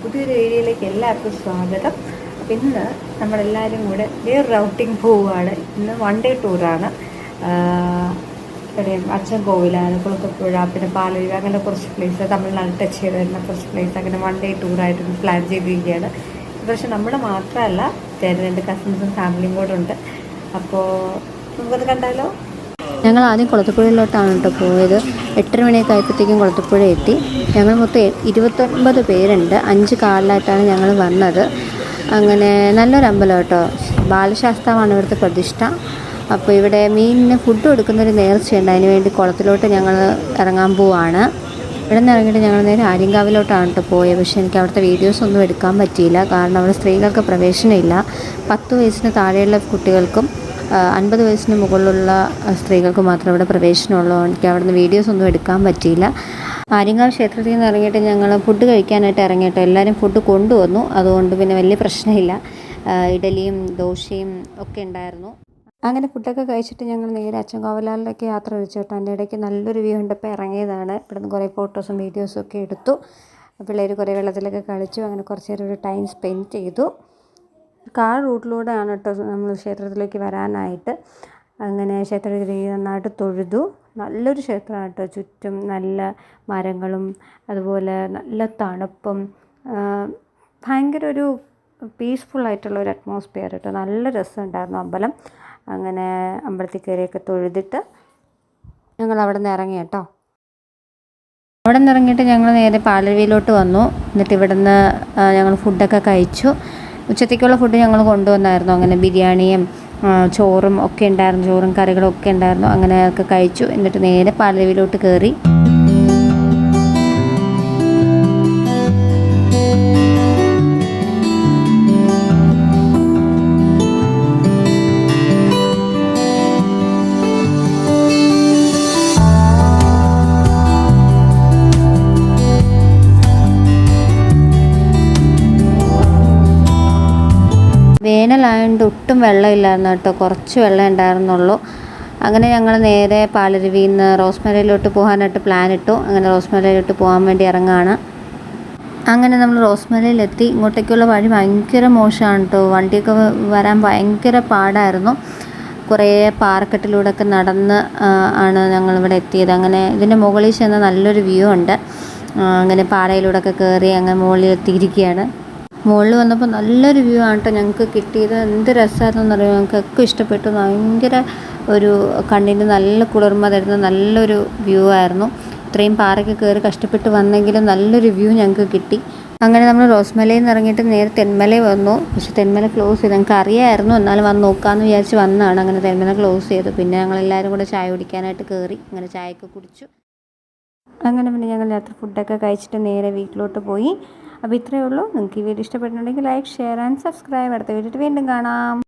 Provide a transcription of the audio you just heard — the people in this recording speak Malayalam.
പുതിയൊരു വീഡിയോയിലേക്ക് എല്ലാവർക്കും സ്വാഗതം. അപ്പോൾ ഇന്ന് നമ്മളെല്ലാവരും കൂടെ വേറൊരു ഔട്ടിങ് പോവുകയാണ്. ഇന്ന് വൺ ഡേ ടൂറാണ്. ഇവിടെ അച്ഛൻ കോവിലാണ്, കുളത്തൂപ്പുഴ, പിന്നെ പാലരുവി, അങ്ങനെ കുറച്ച് പ്ലേസ്, തമിഴ്നാട് ടച്ച് ചെയ്ത് വരുന്ന കുറച്ച് പ്ലേസ്, അങ്ങനെ വൺ ഡേ ടൂറായിട്ട് പ്ലാൻ ചെയ്തിരിക്കുകയാണ്. പക്ഷെ നമ്മൾ മാത്രമല്ല, രണ്ട് കസിൻസും ഫാമിലിയും കൂടെ ഉണ്ട്. അപ്പോൾ നമുക്കത് കണ്ടാലോ? ഞങ്ങൾ ആദ്യം കുളത്തൂപ്പുഴയിലോട്ടാണ് കേട്ടോ പോയത്. 8:30 മണിയൊക്കെ ആയപ്പോഴത്തേക്കും കുളത്തൂപ്പുഴ എത്തി. ഞങ്ങൾ മൊത്തം 29 പേരുണ്ട്. 5 കാറിലായിട്ടാണ് ഞങ്ങൾ വന്നത്. അങ്ങനെ നല്ലൊരു അമ്പലം കേട്ടോ. ബാലശാസ്താവാണ് ഇവിടുത്തെ പ്രതിഷ്ഠ. അപ്പോൾ ഇവിടെ മീനിന് ഫുഡ് കൊടുക്കുന്നൊരു നേർച്ചയുണ്ട്. അതിന് വേണ്ടി കുളത്തിലോട്ട് ഞങ്ങൾ ഇറങ്ങാൻ പോവാണ്. ഇവിടെ നിന്ന് ഇറങ്ങിയിട്ട് ഞങ്ങൾ നേരെ ആര്യങ്കാവിലോട്ടാണ് കേട്ടോ പോയത്. പക്ഷേ എനിക്ക് അവിടുത്തെ വീഡിയോസൊന്നും എടുക്കാൻ പറ്റിയില്ല. കാരണം അവിടെ സ്ത്രീകൾക്ക് പ്രവേശനമില്ല. 10 വയസ്സിന് താഴെയുള്ള കുട്ടികൾക്കും 50 വയസ്സിന് മുകളിലുള്ള സ്ത്രീകൾക്ക് മാത്രമേ ഇവിടെ പ്രവേശനമുള്ളൂ. എനിക്ക് അവിടുന്ന് വീഡിയോസൊന്നും എടുക്കാൻ പറ്റിയില്ല. ആര്യങ്കാവ് ക്ഷേത്രത്തിൽ നിന്ന് ഇറങ്ങിയിട്ട് ഞങ്ങൾ ഫുഡ് കഴിക്കാനായിട്ട് ഇറങ്ങിയിട്ട് എല്ലാവരും ഫുഡ് കൊണ്ടുവന്നു. അതുകൊണ്ട് പിന്നെ വലിയ പ്രശ്നമില്ല. ഇഡലിയും ദോശയും ഒക്കെ ഉണ്ടായിരുന്നു. അങ്ങനെ ഫുഡൊക്കെ കഴിച്ചിട്ട് ഞങ്ങൾ നേരെ അച്ചൻകോവിലിലേക്ക് യാത്ര തിരിച്ചു കേട്ടോ. അതിൻ്റെ ഇടയ്ക്ക് നല്ലൊരു വ്യൂ കണ്ടപ്പോൾ ഇറങ്ങിയതാണ്. ഇവിടുന്ന് കുറേ ഫോട്ടോസും വീഡിയോസും ഒക്കെ എടുത്തു. പിള്ളേർ കുറേ വെള്ളത്തിലൊക്കെ കളിച്ചു. അങ്ങനെ കുറച്ച് നേരം ഒരു ടൈം സ്പെൻഡ് ചെയ്തു. കാർ റൂട്ടിലൂടെയാണ് കേട്ടോ നമ്മൾ ക്ഷേത്രത്തിലേക്ക് വരാനായിട്ട്. അങ്ങനെ ക്ഷേത്രത്തിൽ നന്നായിട്ട് തൊഴുതു. നല്ലൊരു ക്ഷേത്രമാണ് കേട്ടോ. ചുറ്റും നല്ല മരങ്ങളും അതുപോലെ നല്ല തണുപ്പും ഭയങ്കര ഒരു പീസ്ഫുള്ളായിട്ടുള്ള ഒരു അറ്റ്മോസ്ഫിയർ കേട്ടോ. നല്ല രസമുണ്ടായിരുന്നു അമ്പലം. അങ്ങനെ അമ്പലത്തിൽ കയറിയൊക്കെ തൊഴുതിട്ട് ഞങ്ങൾ അവിടെ നിന്ന് ഇറങ്ങി കേട്ടോ. അവിടെ നിന്ന് ഇറങ്ങിയിട്ട് ഞങ്ങൾ നേരെ പാലരുവിയിലോട്ട് വന്നു. എന്നിട്ട് ഇവിടെ നിന്ന് ഞങ്ങൾ ഫുഡൊക്കെ കഴിച്ചു. ഉച്ചത്തേക്കുള്ള ഫുഡ് ഞങ്ങൾ കൊണ്ടുവന്നായിരുന്നു. അങ്ങനെ ബിരിയാണിയും ചോറും ഒക്കെ ഉണ്ടായിരുന്നു. ചോറും കറികളും ഒക്കെ ഉണ്ടായിരുന്നു. അങ്ങനെയൊക്കെ കഴിച്ചു. എന്നിട്ട് നേരെ പാലരുവിയിലോട്ട് കയറി. വേനലായതുകൊണ്ട് ഒട്ടും വെള്ളമില്ലായിരുന്നു കേട്ടോ. കുറച്ച് വെള്ളം ഉണ്ടായിരുന്നുള്ളൂ. അങ്ങനെ ഞങ്ങൾ നേരെ പാലരുവിയിൽ നിന്ന് റോസ്മലയിലോട്ട് പോകാനായിട്ട് പ്ലാൻ ഇട്ടു. അങ്ങനെ റോസ്മലയിലോട്ട് പോകാൻ വേണ്ടി ഇറങ്ങുകയാണ്. അങ്ങനെ നമ്മൾ റോസ്മലയിലെത്തി. ഇങ്ങോട്ടേക്കുള്ള വഴി ഭയങ്കര മോശമാണ് കേട്ടോ. വണ്ടിയൊക്കെ വരാൻ ഭയങ്കര പാടായിരുന്നു. കുറേ പാറക്കെട്ടിലൂടെയൊക്കെ നടന്ന് ആണ് ഞങ്ങളിവിടെ എത്തിയത്. അങ്ങനെ ഇതിൻ്റെ മുകളിൽ ചെന്ന് നല്ലൊരു വ്യൂ ഉണ്ട്. അങ്ങനെ പാറയിലൂടെയൊക്കെ കയറി അങ്ങനെ മുകളിൽ എത്തിയിരിക്കുകയാണ്. മുകളിൽ വന്നപ്പോൾ നല്ലൊരു വ്യൂ ആണ് കേട്ടോ ഞങ്ങൾക്ക് കിട്ടിയത്. എന്ത് രസമായിരുന്നെന്നറിയാം. ഞങ്ങൾക്കൊക്കെ ഇഷ്ടപ്പെട്ടു. ഭയങ്കര ഒരു കണ്ണിന് നല്ല കുളിർമ തരുന്ന നല്ലൊരു വ്യൂ ആയിരുന്നു. ഇത്രയും പാറയ്ക്ക് കയറി കഷ്ടപ്പെട്ട് വന്നെങ്കിലും നല്ലൊരു വ്യൂ ഞങ്ങൾക്ക് കിട്ടി. അങ്ങനെ നമ്മൾ റോസ്മലയിൽ നിന്ന് ഇറങ്ങിയിട്ട് നേരെ തെന്മലയിൽ വന്നു. പക്ഷേ തെന്മല ക്ലോസ് ചെയ്തു. ഞങ്ങൾക്ക് അറിയാമായിരുന്നു, എന്നാലും വന്ന് നോക്കാമെന്ന് വിചാരിച്ച് വന്നതാണ്. അങ്ങനെ തെന്മല ക്ലോസ് ചെയ്തു. പിന്നെ ഞങ്ങളെല്ലാവരും കൂടെ ചായ കുടിക്കാനായിട്ട് കയറി. അങ്ങനെ ചായയൊക്കെ കുടിച്ചു. അങ്ങനെ പിന്നെ ഞങ്ങൾ രാത്രി ഫുഡൊക്കെ കഴിച്ചിട്ട് നേരെ വീട്ടിലോട്ട് പോയി. അപ്പോൾ ഇത്രയേ ഉള്ളൂ. നിങ്ങൾക്ക് ഈ വീഡിയോ ഇഷ്ടപ്പെട്ടിട്ടുണ്ടെങ്കിൽ ലൈക്ക്, ഷെയർ ആൻഡ് സബ്സ്ക്രൈബ്. അടുത്ത വീഡിയോയിൽ വീണ്ടും കാണാം.